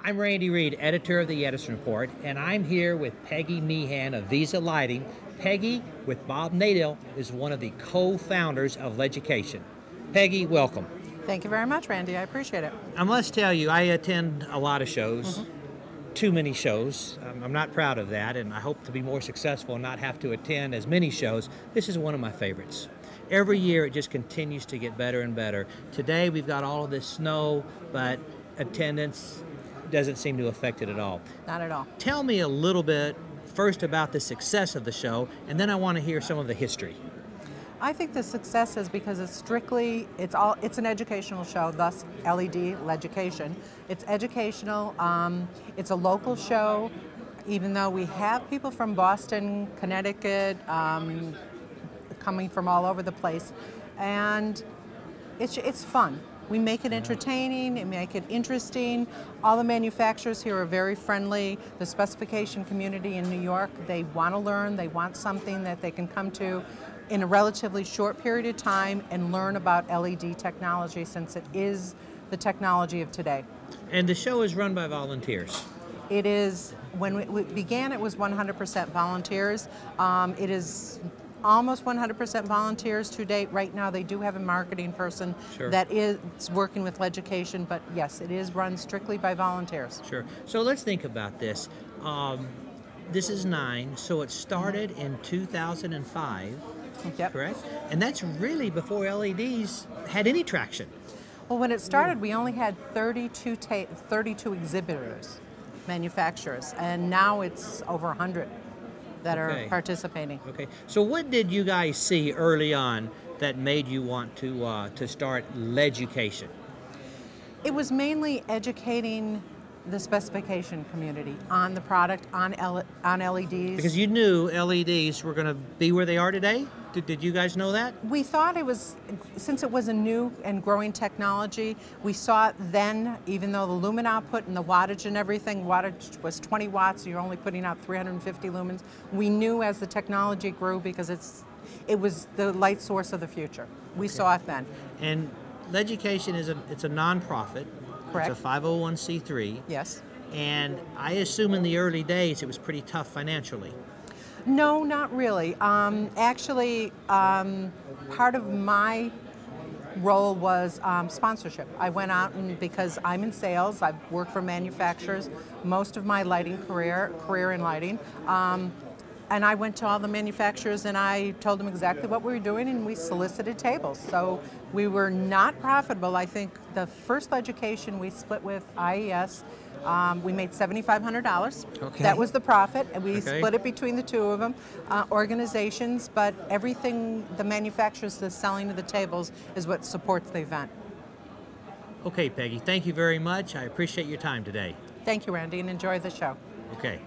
I'm Randy Reid, editor of the Edison Report, and I'm here with Peggy Mehan of Visa Lighting. Peggy, with Bob Nadell, is one of the co-founders of LEDucation. Peggy, welcome. Thank you very much, Randy. I appreciate it. I must tell you, I attend a lot of shows, too many shows. I'm not proud of that, and I hope to be more successful and not have to attend as many shows. This is one of my favorites. Every year, it just continues to get better and better. Today, we've got all of this snow, but attendance doesn't seem to affect it at all. Not at all. Tell me a little bit first about the success of the show, and then I want to hear some of the history. I think the success is because it's an educational show, thus LEDucation. It's educational, it's a local show, even though we have people from Boston, Connecticut, coming from all over the place, and it's fun. We make it entertaining, we make it interesting. All the manufacturers here are very friendly. The specification community in New York, they want to learn, they want something that they can come to in a relatively short period of time and learn about LED technology, since it is the technology of today. And the show is run by volunteers. It is, when we began, it was 100% volunteers. It is almost 100% volunteers to date. Right now they do have a marketing person that is working with LEDucation, but yes, it is run strictly by volunteers. Sure. So let's think about this. This is 9, so it started in 2005, correct? And that's really before LEDs had any traction. Well, when it started, we only had 32 exhibitors, manufacturers, and now it's over 100. That are participating. Okay. So what did you guys see early on that made you want to start LEDucation? It was mainly educating the specification community on the product, on LEDs. Because you knew LEDs were going to be where they are today? Did you guys know that? We thought it was, since it was a new and growing technology, we saw it then, even though the lumen output and the wattage and everything, wattage was 20 watts, you're only putting out 350 lumens. We knew as the technology grew, because it was the light source of the future. We saw it then. And LEDucation it's a nonprofit. Correct. It's a 501c3. Yes. And I assume in the early days it was pretty tough financially. No, not really. Actually, part of my role was sponsorship. I went out, and because I'm in sales, I've worked for manufacturers most of my lighting career in lighting, and I went to all the manufacturers and I told them exactly what we were doing, and we solicited tables. So we were not profitable. I think the first LEDucation we split with IES, we made $7,500. Okay. That was the profit, and we split it between the two of them, organizations, but everything, the manufacturers, the selling of the tables is what supports the event. Okay, Peggy, thank you very much. I appreciate your time today. Thank you, Randy, and enjoy the show. Okay.